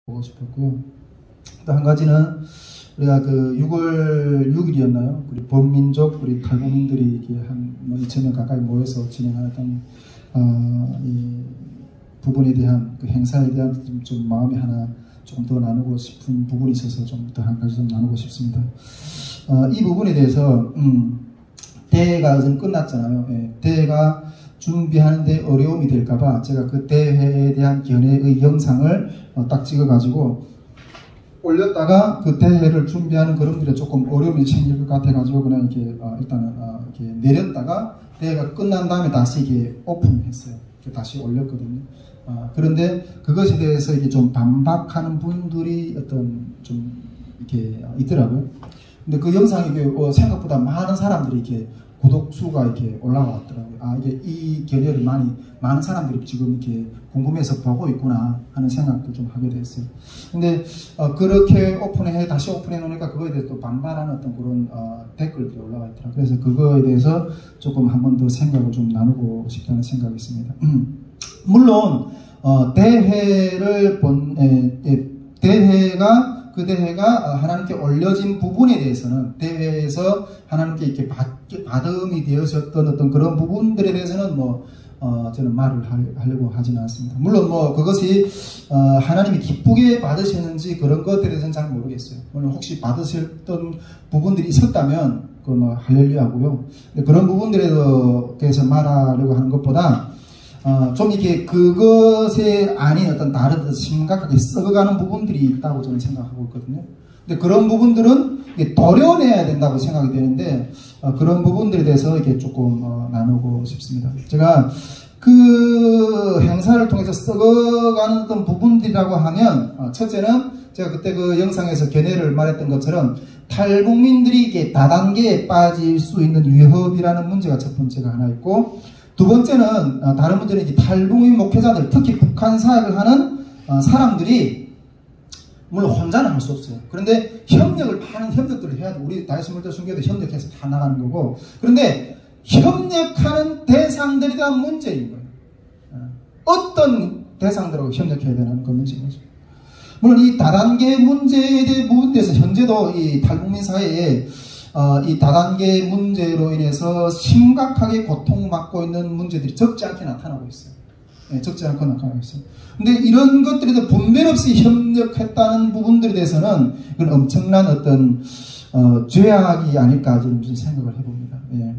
보고 싶었고요. 또 한 가지는 우리가 그 6월 6일이었나요? 우리 범민족, 우리 탈북민들이 이렇게 한 2,000명 가까이 모여서 진행하던 이 부분에 대한 그 행사에 대한 좀 마음이 하나 조금 더 나누고 싶은 부분이 있어서 좀 더 한 가지 좀 나누고 싶습니다. 이 부분에 대해서 대회가 좀 끝났잖아요. 예, 대회가 준비하는데 어려움이 될까봐 제가 그 대회에 대한 견해의 영상을 딱 찍어가지고 올렸다가 그 대회를 준비하는 그런들에 조금 어려움이 생길 것 같아가지고 그냥 이렇게 일단은 이렇게 내렸다가 대회가 끝난 다음에 다시 이게 오픈했어요. 다시 올렸거든요. 그런데 그것에 대해서 이게 좀 반박하는 분들이 어떤 좀 이렇게 있더라고요. 근데 그 영상이 생각보다 많은 사람들이 이렇게 구독 수가 이렇게 올라왔더라고요. 이게 이 견해를 많은 사람들이 지금 이렇게 궁금해서 보고 있구나 하는 생각도 좀 하게 됐어요. 근데 그렇게 다시 오픈해 놓으니까 그거에 대해서 또 반발하는 어떤 그런 댓글들이 올라와 있더라고요. 그래서 그거에 대해서 조금 한 번 더 생각을 좀 나누고 싶다는 생각이 있습니다. 물론 그 대회가 하나님께 올려진 부분에 대해서는 대회에서 하나님께 이렇게 받음이 되어졌던 어떤 그런 부분들에 대해서는 저는 말을 하려고 하지는 않습니다. 물론 그것이 하나님이 기쁘게 받으셨는지 그런 것들에 대해서는 잘 모르겠어요. 물론 혹시 받으셨던 부분들이 있었다면 할렐루야고요. 근데 그런 부분들에 대해서 말하려고 하는 것보다 좀 이렇게 그것에 아닌 어떤 다른 심각하게 썩어가는 부분들이 있다고 저는 생각하고 있거든요. 근데 그런 부분들은 도려내야 된다고 생각이 되는데 그런 부분들에 대해서 이렇게 조금 나누고 싶습니다. 제가 그 행사를 통해서 썩어가는 어떤 부분들이라고 하면 첫째는 제가 그때 그 영상에서 견해를 말했던 것처럼 탈북민들이 이게 다단계에 빠질 수 있는 위협이라는 문제가 첫 번째가 하나 있고, 두 번째는 다른 문제는 탈북민 목회자들, 특히 북한 사역을 하는 사람들이 물론 혼자는 할 수 없어요. 그런데 많은 협력들을 해야 돼. 우리 다이스물자 순교도 협력해서 다 나가는 거고. 그런데 협력하는 대상들에 대한 문제인 거예요. 어떤 대상들하고 협력해야 되는 그 문제인 거죠. 물론 이 다단계 문제에 대한 부분에서 현재도 이 탈북민 사회에 이 다단계 문제로 인해서 심각하게 고통받고 있는 문제들이 적지 않게 나타나고 있어요. 네, 적지 않게 나타나고 있어요. 근데 이런 것들에도 분별 없이 협력했다는 부분들에 대해서는 이건 엄청난 어떤 죄악이 아닐까 저는 좀 생각을 해봅니다. 예.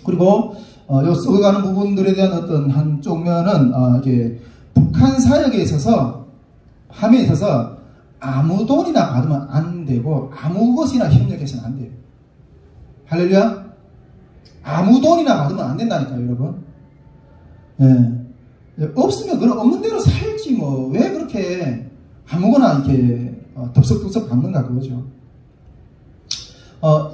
그리고 요 썩어가는 부분들에 대한 어떤 한쪽 면은 이게 북한 사역에 있어서 함에 있어서 아무 돈이나 받으면 안 되고 아무 것이나 협력해서는 안 돼요. 할렐루야? 아무 돈이나 받으면 안 된다니까요, 여러분. 예. 없으면 그럼 없는 대로 살지 왜 그렇게 아무거나 이렇게 덥석덥석 받는가 그거죠.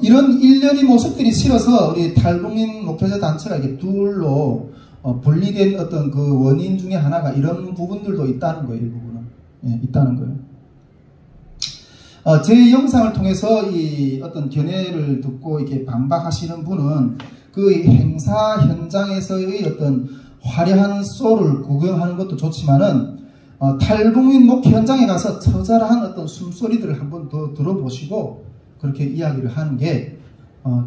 이런 일련의 모습들이 싫어서 우리 탈북민 목회자 단체가 이렇게 둘로 분리된 어떤 그 원인 중에 하나가 이런 부분들도 있다는 거예요, 이 부분은. 예, 있다는 거예요. 제 영상을 통해서 이 어떤 견해를 듣고 이렇게 반박하시는 분은 그 행사 현장에서의 어떤 화려한 쇼를 구경하는 것도 좋지만은 탈북민 목회 현장에 가서 처절한 어떤 숨소리들을 한번 더 들어보시고 그렇게 이야기를 하는 게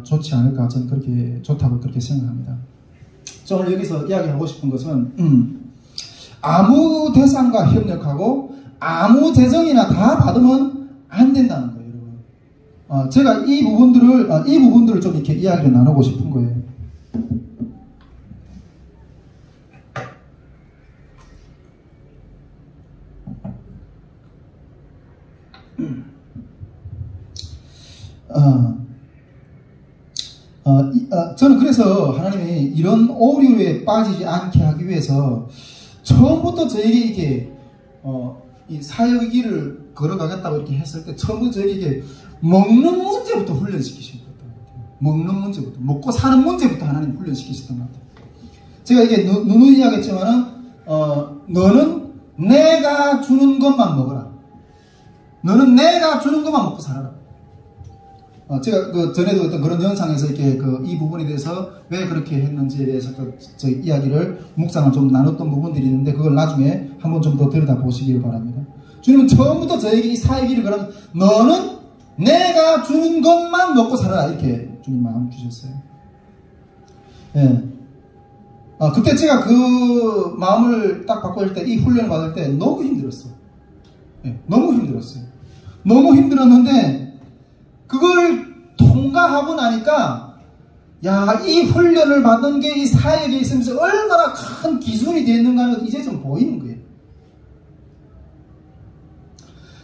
좋지 않을까, 저는 그렇게 좋다고 그렇게 생각합니다. 저 오늘 여기서 이야기하고 싶은 것은 아무 대상과 협력하고 아무 재정이나 다 받으면 안 된다는 거예요, 여러분. 제가 이 부분들을 좀 이렇게 이야기를 나누고 싶은 거예요. 저는 그래서 하나님이 이런 오류에 빠지지 않게 하기 위해서 처음부터 저에게 이렇게 이 사역의 길을 걸어가겠다고 이렇게 했을 때 처음부터 저에게 먹는 문제부터 훈련시키신 것 같아요. 먹는 문제부터, 먹고 사는 문제부터 하나님 훈련시키셨던 것 같아요. 제가 이게 누누이 이야기했지만은 너는 내가 주는 것만 먹어라. 너는 내가 주는 것만 먹고 살아라. 제가 전에도 어떤 그런 영상에서 이렇게 이 부분에 대해서 왜 그렇게 했는지에 대해서 저 이야기를 묵상을 좀 나눴던 부분들이 있는데 그걸 나중에 한번 좀 더 들여다보시길 바랍니다. 주님은 처음부터 저에게 이 사의 길을 걸어서 너는 내가 준 것만 먹고 살아라 이렇게 주님 마음 주셨어요. 예. 그때 제가 그 마음을 딱 바꿀 때, 이 훈련을 받을 때 너무 힘들었어. 예, 너무 힘들었어요. 너무 힘들었는데 그걸 통과하고 나니까 야, 이 훈련을 받은 게 이 사역에 있으면서 얼마나 큰 기술이 되었는가는 이제 좀 보이는 거예요.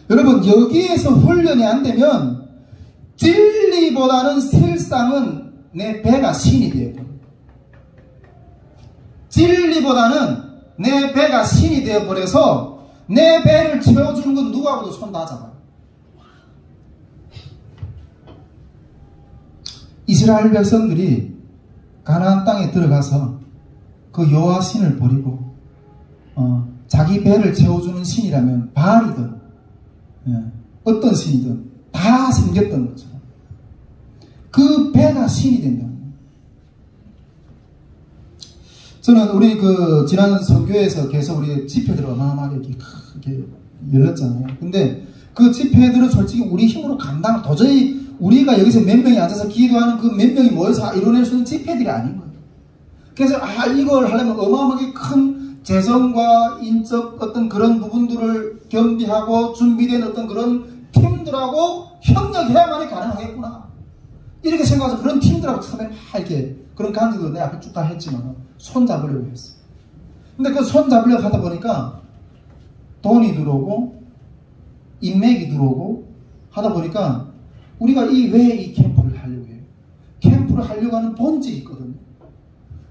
여러분, 여기에서 훈련이 안 되면 진리보다는 실상은 내 배가 신이 되어버려요. 진리보다는 내 배가 신이 되어버려서 내 배를 채워주는 건 누구하고도 손 다 잡아요. 이스라엘 백성들이 가나안 땅에 들어가서 그 여호와 신을 버리고 자기 배를 채워주는 신이라면 바알이든 어떤 신이든 다 섬겼던 거죠. 그 배가 신이 된다. 저는 우리 그 지난 선교에서 계속 우리 집회들을 어마어마하게 이렇게 열렸잖아요. 근데 그 집회들은 솔직히 우리 힘으로 도저히 우리가 여기서 몇 명이 앉아서 기도하는 그 몇 명이 모여서 이뤄낼 수 있는 집회들이 아닌 거예요. 그래서 이걸 하려면 어마어마하게 큰 재정과 인적 어떤 그런 부분들을 겸비하고 준비된 어떤 그런 팀들하고 협력해야만이 가능하겠구나. 이렇게 생각해서 그런 팀들하고 처음에 이렇게 그런 강의도 내 앞에 쭉 다 했지만 손 잡으려고 했어. 근데 그 손 잡으려고 하다 보니까 돈이 들어오고 인맥이 들어오고 하다 보니까 우리가 왜 이 캠프를 하려고 해요? 캠프를 하려고 하는 본질이 있거든요.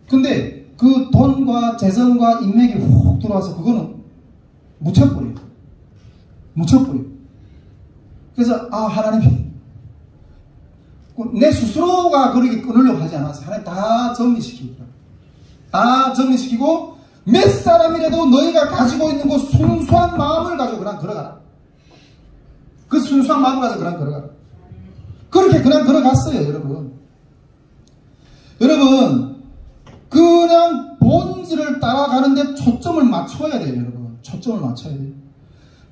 근데 그 돈과 재정과 인맥이 훅 들어와서 그거는 묻혀버려요. 묻혀버려요. 그래서 하나님 내 스스로가 그렇게 끊으려고 하지 않았어요. 하나님 다 정리시키더라고요. 다 정리시키고 몇 사람이라도 너희가 가지고 있는 그 순수한 마음을 가지고 그냥 걸어가라. 그 순수한 마음을 가지고 그냥 걸어가라. 그렇게 그냥 걸어갔어요, 여러분. 여러분, 그냥 본질을 따라가는데 초점을 맞춰야 돼요, 여러분. 초점을 맞춰야 돼요.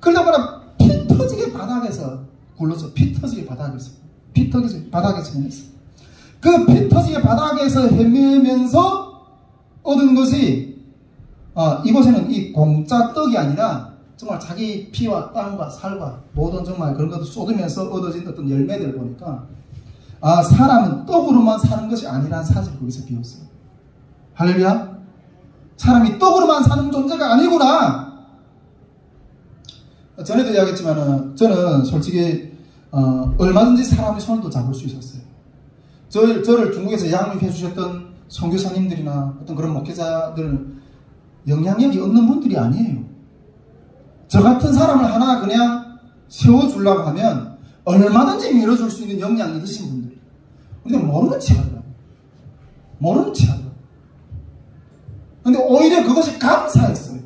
그러다 보니까 피 터지게 바닥에서 굴러서 피 터지게 바닥에서 헤맸어. 그 피 터지게 바닥에서 헤매면서 얻은 것이 이곳에는 이 공짜 떡이 아니라 정말 자기 피와 땀과 살과 모든 정말 그런 것도 쏟으면서 얻어진 어떤 열매들을 보니까 사람은 떡으로만 사는 것이 아니라는 사실을 거기서 비웠어요. 할렐루야. 사람이 떡으로만 사는 존재가 아니구나. 전에도 이야기했지만 저는 솔직히 얼마든지 사람의 손도 잡을 수 있었어요. 저를 중국에서 양육해 주셨던 선교사님들이나 어떤 그런 목회자들은 영향력이 없는 분들이 아니에요. 저 같은 사람을 하나 그냥 세워주려고 하면 얼마든지 밀어줄 수 있는 역량이 있으신 분들이. 근데 모르는 체 하더라고요. 모르는 체 하더라고요. 근데 오히려 그것이 감사했어요.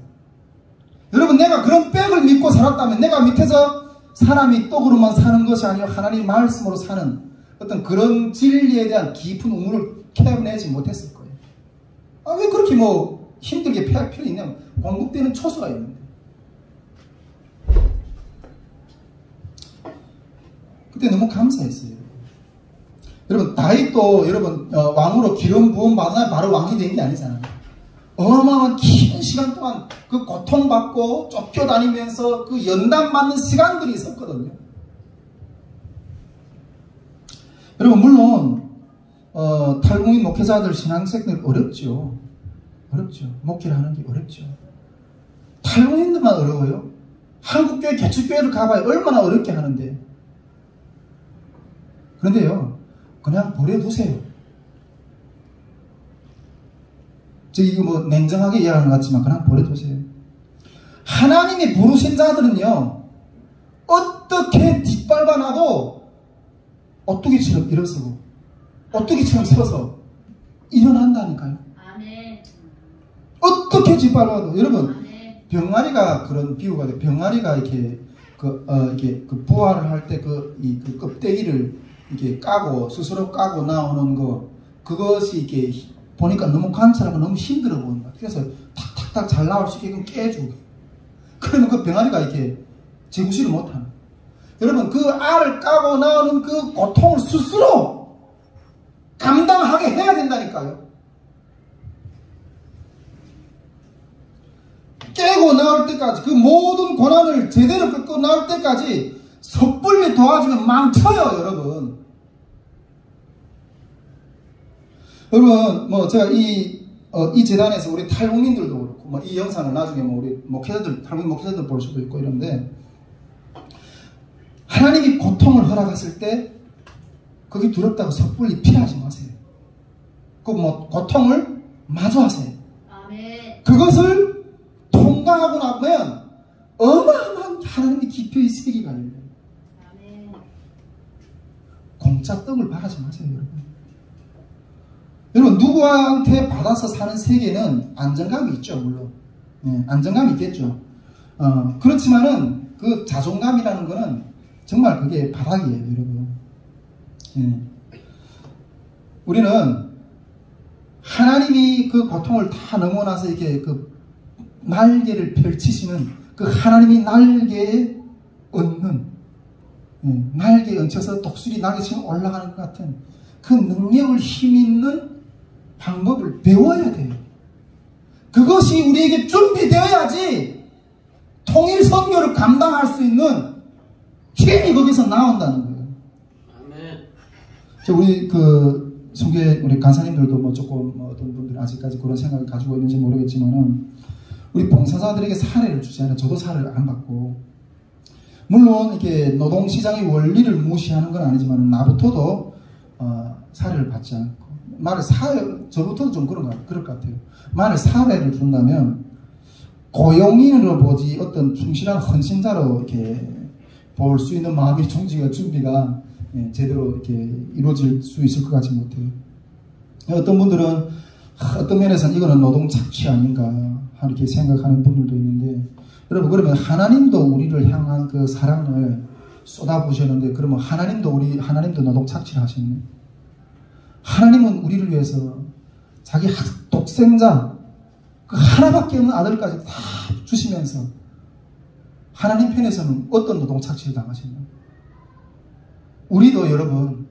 여러분, 내가 그런 백을 믿고 살았다면 내가 밑에서 사람이 떡으로만 사는 것이 아니라 하나님의 말씀으로 사는 어떤 그런 진리에 대한 깊은 우물을 캐내지 못했을 거예요. 왜 그렇게 힘들게 패할 필요 있냐면 공급되는 초소가 있는데. 그때 너무 감사했어요. 여러분, 다윗도 여러분 왕으로 기름 부음 받아 바로 왕이 된 게 아니잖아요. 어마어마한 긴 시간 동안 그 고통받고 쫓겨다니면서 그 연단 받는 시간들이 있었거든요. 여러분, 물론 탈북민 목회자들 신앙생들 어렵죠. 목회를 하는 게 어렵죠. 탈북민들만 어려워요. 한국교회 개척교회를 가봐야 얼마나 어렵게 하는데. 그런데요, 그냥 버려두세요. 이거 냉정하게 이야기하는 것 같지만 그냥 버려두세요. 하나님이 부르신 자들은요, 어떻게 뒷밟아놔도 오뚜기처럼 일어서고 오뚜기처럼 서서 일어난다니까요. 아멘. 어떻게 뒷밟아도. 여러분, 아멘. 병아리가 그런 비유가 돼요. 병아리가 이렇게 그 부화를 할 때 그 껍데기를 이렇게 까고 스스로 까고 나오는 그것이 이렇게 보니까 너무 관찰하고 너무 힘들어 보인다. 그래서 탁탁탁 잘 나올 수 있게끔 깨주고. 그러면 그 병아리가 이렇게 재구실을 못하는. 여러분, 그 알을 까고 나오는 그 고통을 스스로 감당하게 해야 된다니까요. 깨고 나올 때까지, 그 모든 고난을 제대로 끄고 나올 때까지 섣불리 도와주면 망쳐요, 여러분. 여러분, 뭐, 제가 이 재단에서 우리 탈북민들도 그렇고, 뭐, 이 영상을 나중에 뭐, 우리 목회자들, 탈북민 목회자들 볼 수도 있고 이런데, 하나님이 고통을 허락하실 때, 그게 두렵다고 섣불리 피하지 마세요. 그 뭐, 고통을 마주하세요. 아멘. 그것을 통과하고 나면, 어마어마한 하나님의 깊이의 세계가 열려요. 아멘. 공짜 떡을 바라지 마세요, 여러분. 여러분, 누구한테 받아서 사는 세계는 안정감이 있죠, 물론. 네, 안정감이 있겠죠. 그렇지만은 그 자존감이라는 거는 정말 그게 바닥이에요, 여러분. 네. 우리는 하나님이 그 고통을 다 넘어나서 이렇게 그 날개를 펼치시는 그 하나님이 날개에 얹는, 네, 날개에 얹혀서 독수리 날개처럼 올라가는 것 같은 그 능력을 힘있는 방법을 배워야 돼요. 그것이 우리에게 준비되어야지 통일 선교를 감당할 수 있는 힘이 거기서 나온다는 거예요. 아멘. 우리 간사님들도 뭐 조금 어떤 분들이 아직까지 그런 생각을 가지고 있는지 모르겠지만은 우리 봉사자들에게 사례를 주지 않아요. 저도 사례를 안 받고, 물론 이렇게 노동시장의 원리를 무시하는 건 아니지만 나부터도 사례를 받지 않고, 저부터도 좀 그럴 것 같아요. 만약 사례를 준다면 고용인으로 보지 어떤 충실한 헌신자로 이렇게 볼 수 있는 마음의 준비가 제대로 이렇게 이루어질 수 있을 것 같지 못해요. 어떤 분들은 어떤 면에서는 이거는 노동 착취 아닌가 이렇게 생각하는 분들도 있는데, 여러분, 그러면 하나님도 우리를 향한 그 사랑을 쏟아부으셨는데, 그러면 하나님도 노동 착취를 하셨네. 하나님은 우리를 위해서 자기 독생자 그 하나밖에 없는 아들까지 다 주시면서 하나님 편에서는 어떤 노동 착취를 당하셨나? 우리도 여러분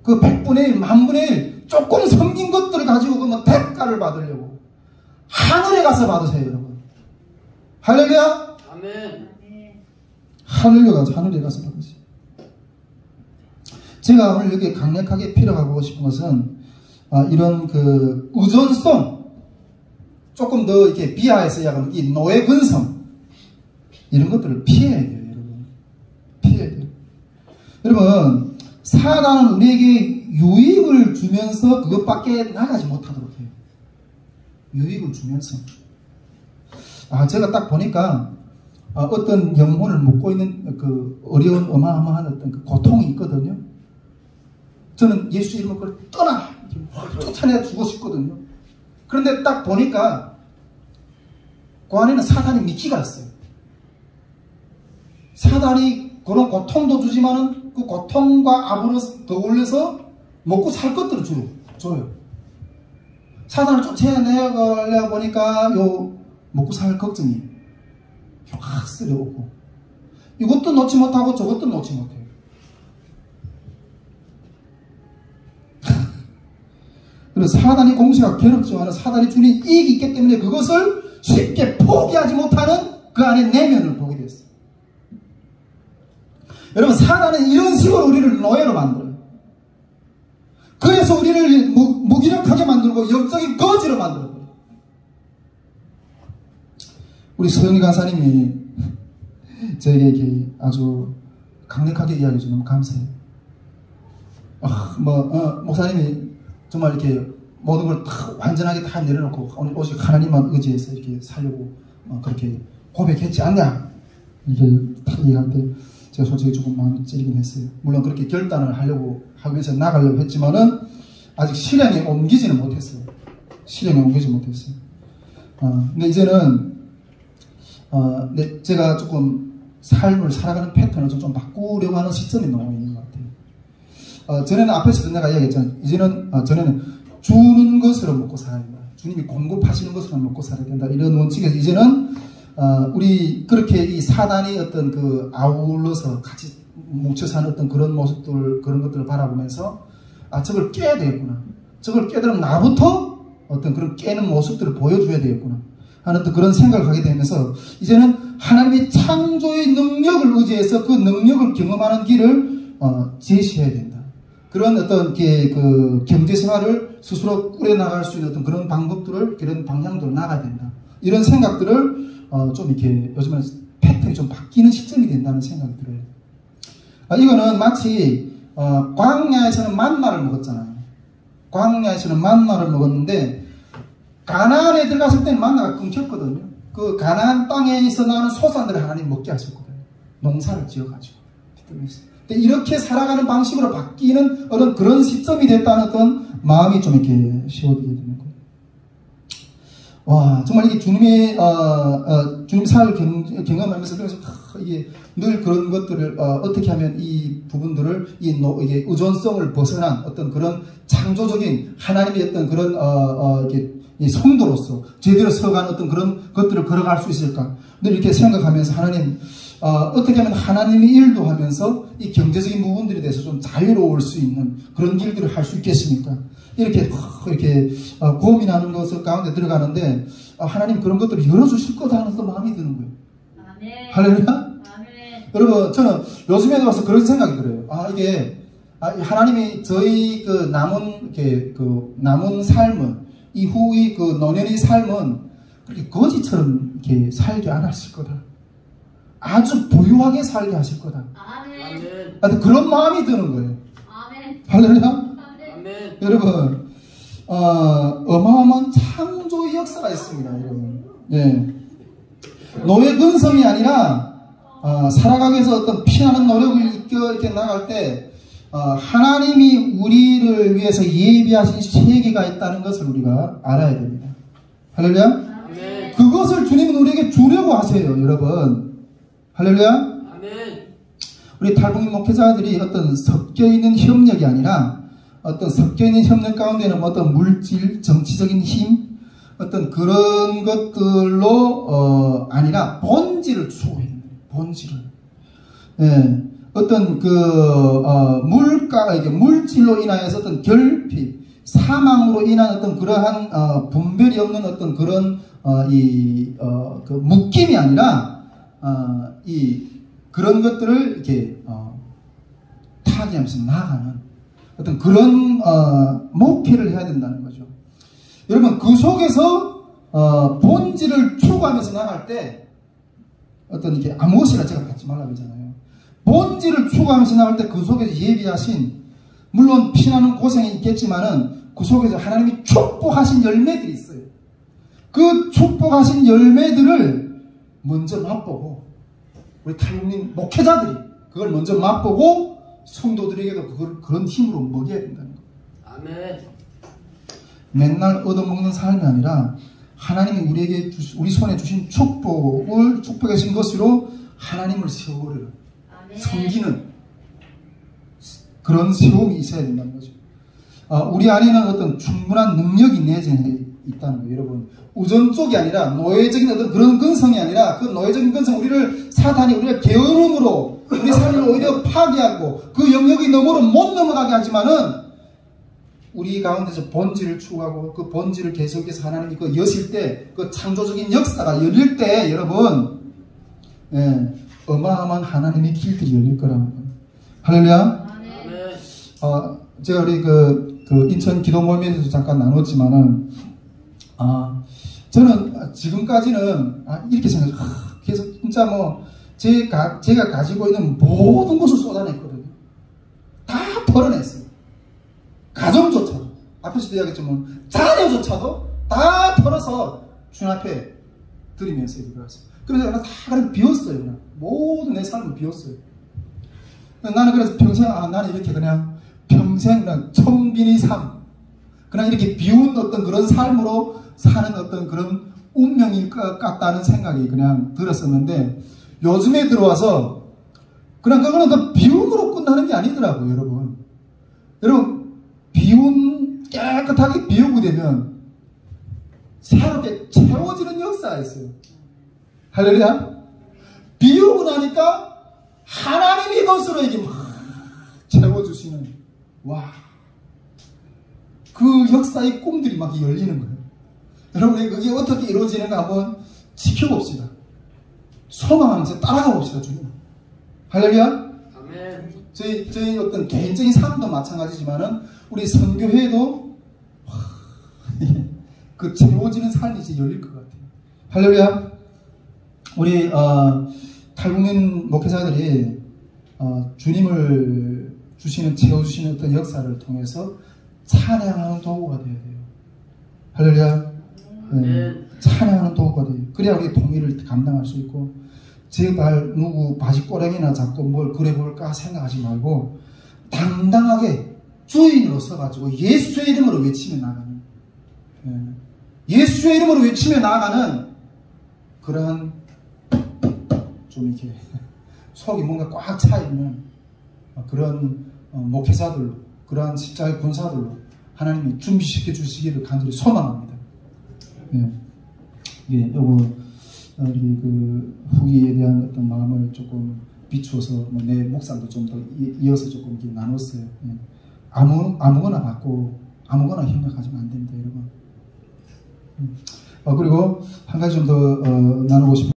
그 100분의 1, 1000분의 1 조금 섬긴 것들을 가지고 그 뭐 대가를 받으려고 하늘에 가서 받으세요, 여러분. 할렐루야. 아멘. 하늘에 가서 받으세요. 제가 오늘 여기 강력하게 필요하고 싶은 것은 이런 그 의존성, 조금 더 이렇게 비하해서 약간 이 노예 근성, 이런 것들을 피해야 돼요, 여러분. 피해야 돼요. 여러분, 사단은 우리에게 유익을 주면서 그것밖에 나가지 못하도록 해요. 유익을 주면서. 제가 딱 보니까 어떤 영혼을 묶고 있는 그 어려운 어마어마한 어떤 그 고통이 있거든요. 저는 예수 이름을 그걸 떠나! 쫓아내야 주고 싶거든요. 그런데 딱 보니까 그 안에는 사단이 미끼가 있어요. 사단이 그런 고통도 주지만은 그 고통과 아부러 더올려서 먹고 살 것들을 줘요. 사단을 쫓아내려 보니까 먹고 살 걱정이 확 쓰려오고, 이것도 놓지 못하고 저것도 놓지 못해요. 그래서 사단이 공세가 괴롭지만 사단이 주는 이익이 있기 때문에 그것을 쉽게 포기하지 못하는 그 안에 내면을 보게 됐어요. 여러분, 사단은 이런 식으로 우리를 노예로 만들어요. 그래서 우리를 무기력하게 만들고 영적인 거지로 만들어요. 우리 서영희 간사님이 저에게 이렇게 아주 강력하게 이야기해서 너무 감사해요. 목사님이 정말 이렇게 모든 걸 완전하게 다 내려놓고 오직 하나님만 의지해서 이렇게 살려고 그렇게 고백했지 않냐, 이렇게 딱 얘기할 때 제가 솔직히 조금 마음이 찌르긴 했어요. 물론 그렇게 결단을 하려고 하면서 나가려고 했지만은 아직 실행에 옮기지는 못했어요. 근데 이제는 제가 조금 삶을 살아가는 패턴을 좀 바꾸려고 하는 시점이 너무 있는 것 같아요. 전에는 앞에서도 내가 이야기했잖아요. 전에는 주는 것으로 먹고 살아야 된다. 주님이 공급하시는 것으로 먹고 살아야 된다. 이런 원칙에서 이제는 우리 그렇게 이 사단이 어떤 그 아울러서 같이 뭉쳐 사는 어떤 그런 모습들, 그런 것들을 바라보면서 저걸 깨야 되겠구나. 저걸 깨더라면 나부터 어떤 그런 깨는 모습들을 보여줘야 되겠구나 하는 또 그런 생각을 하게 되면서 이제는 하나님의 창조의 능력을 의지해서 그 능력을 경험하는 길을 제시해야 된다. 그런 어떤 그 경제 생활을 스스로 꾸려나갈 수 있는 어떤 그런 방법들을, 그런 방향으로 나가야 된다. 이런 생각들을 좀 이렇게 요즘에 패턴이 좀 바뀌는 시점이 된다는 생각이 들어요. 이거는 마치 광야에서는 만나를 먹었잖아요. 광야에서는 만나를 먹었는데 가나안에 들어갔을 때는 만나가 끊겼거든요. 그 가나안 땅에서 나오는 소산들을 하나님 먹게 하셨거든요. 농사를 지어가지고. 근데 이렇게 살아가는 방식으로 바뀌는 어떤 그런 시점이 됐다는 어떤 마음이 좀 이렇게 세워지게 되는 거예요. 와, 정말 이게 주님의 주님 사를 경험하면서 그래서 이게 늘 그런 것들을 어떻게 하면 이 부분들을 이게 의존성을 벗어난 어떤 그런 창조적인 하나님의 어떤 그런 이렇게 이 성도로서 제대로 서가는 어떤 그런 것들을 걸어갈 수 있을까? 늘 이렇게 생각하면서 하나님 어떻게 하면 하나님의 일도 하면서 이 경제적인 부분들에 대해서 좀 자유로울 수 있는 그런 일들을 할 수 있겠습니까? 이렇게 고민하는 것을 가운데 들어가는데 하나님 그런 것들을 열어주실 거다 하는 또 마음이 드는 거예요. 아멘. 할렐루야. 아멘. 여러분 저는 요즘에 와서 그런 생각이 들어요. 이게 하나님이 저희 그 남은 삶은 이후의 그 노년의 삶은 그렇게 거지처럼 이렇게 살게 안 하실 거다. 아주 부유하게 살게 하실 거다. 아멘. 그런 마음이 드는 거예요. 아멘. 할렐루야. 아멘. 여러분, 어마어마한 창조의 역사가 있습니다, 여러분. 예. 노예 근성이 아니라, 살아가기 위해서 어떤 피나는 노력을 이렇게 나갈 때, 하나님이 우리를 위해서 예비하신 세계가 있다는 것을 우리가 알아야 됩니다. 할렐루야? 아멘. 그것을 주님은 우리에게 주려고 하세요, 여러분. 할렐루야? 아멘. 우리 탈북민 목회자들이 어떤 섞여있는 협력이 아니라 어떤 섞여있는 협력 가운데는 어떤 물질, 정치적인 힘, 어떤 그런 것들로 아니라 본질을 추구해야 됩니다. 본질을. 예. 어떤 물질로 인하여서 어떤 결핍, 사망으로 인한 어떤 그러한 분별이 없는 어떤 그런 그 묶임이 아니라 그런 것들을 이렇게 타개하면서 나아가는 어떤 그런 목회를 해야 된다는 거죠. 여러분 그 속에서 본질을 추구하면서 나갈 때 어떤 이렇게 아무것이나 제가 받지 말라고 하잖아요. 본질을 추구하면서 나갈 때 그 속에서 예비하신 물론 피나는 고생이 있겠지만은 그 속에서 하나님이 축복하신 열매들이 있어요. 그 축복하신 열매들을 먼저 맛보고 우리 탈북민 목회자들이 그걸 먼저 맛보고 성도들에게도 그런 힘으로 먹여야 된다는 거예요. 아멘. 맨날 얻어먹는 삶이 아니라 하나님이 우리에게 우리 손에 주신 축복해 주신 것으로 하나님을 세워보려는 섬기는 그런 세움이 있어야 된다는 거죠. 우리 안에는 어떤 충분한 능력이 내재해 있다는 거예요. 여러분 우전 쪽이 아니라 노예적인 어떤 그런 근성이 아니라 그 노예적인 근성 우리를 게으름으로 우리 삶을 오히려 파괴하고 그 영역이 너머로 못 넘어가게 하지만은 우리 가운데서 본질을 추구하고 그 본질을 계속해서 하나님이 그 여실 때 그 창조적인 역사가 열릴 때 여러분 어마어마한 하나님의 길들이 열릴 거라는 거예요. 할렐루야. 제가 우리 그 인천 기도 모임에서도 잠깐 나눴지만은 저는 지금까지는 이렇게 생각해요. 그래서 진짜 뭐 제가 가지고 있는 모든 것을 쏟아냈거든요. 다 털어냈어요. 가정조차도 앞에서도 이야기했지만 자녀조차도 다 털어서 주님 앞에 드리면서 이렇게 했어요. 그래서 다 그냥 비웠어요. 그냥 모든 내 삶을 비웠어요. 나는 그래서 평생 나는 이렇게 그냥 평생 그냥 청빈의 삶 그냥 이렇게 비운 어떤 그런 삶으로 사는 어떤 그런 운명일 것 같다는 생각이 그냥 들었었는데 요즘에 들어와서 그냥 그거는 그 비움으로 끝나는 게 아니더라고요. 여러분 깨끗하게 비우게 되면 새롭게 채워지는 역사가 있어요. 할렐루야. 비우고 나니까 하나님이 것으로 이게 막 채워주시는, 와, 그 역사의 꿈들이 막 열리는 거예요. 여러분, 그게 어떻게 이루어지는가 한번 지켜봅시다. 소망하면서 따라가 봅시다, 주님. 할렐루야. 아멘. 저희 어떤 개인적인 삶도 마찬가지지만은 우리 선교회도 그 채워지는 삶이 이제 열릴 것 같아요. 할렐루야. 우리 탈북민 목회자들이 주님을 채워주시는 어떤 역사를 통해서 찬양하는 도구가 되어야 돼요. 할렐루야. 네. 찬양하는 도구가 돼요. 그래야 우리 통일을 감당할 수 있고, 제발 누구 바지꼬랭이나 잡고 뭘 그래볼까 생각하지 말고 당당하게 주인으로 서가지고 예수의 이름으로 외치며 나가는, 예수의 이름으로 외치며 나아가는 그러한 좀 이렇게 속이 뭔가 꽉 차있는 그런 목회자들로, 그러한 십자가의 군사들로 하나님이 준비시켜 주시기를 간절히 소망합니다. 예, 요거 우리 그 후기에 대한 어떤 마음을 조금 비추어서 내 묵상도 좀 더 이어서 조금 이렇게 나눴어요. 예. 아무거나 받고 아무거나 협력하시면 안 됩니다, 여러분. 그리고 한 가지 좀 더 나누고 싶은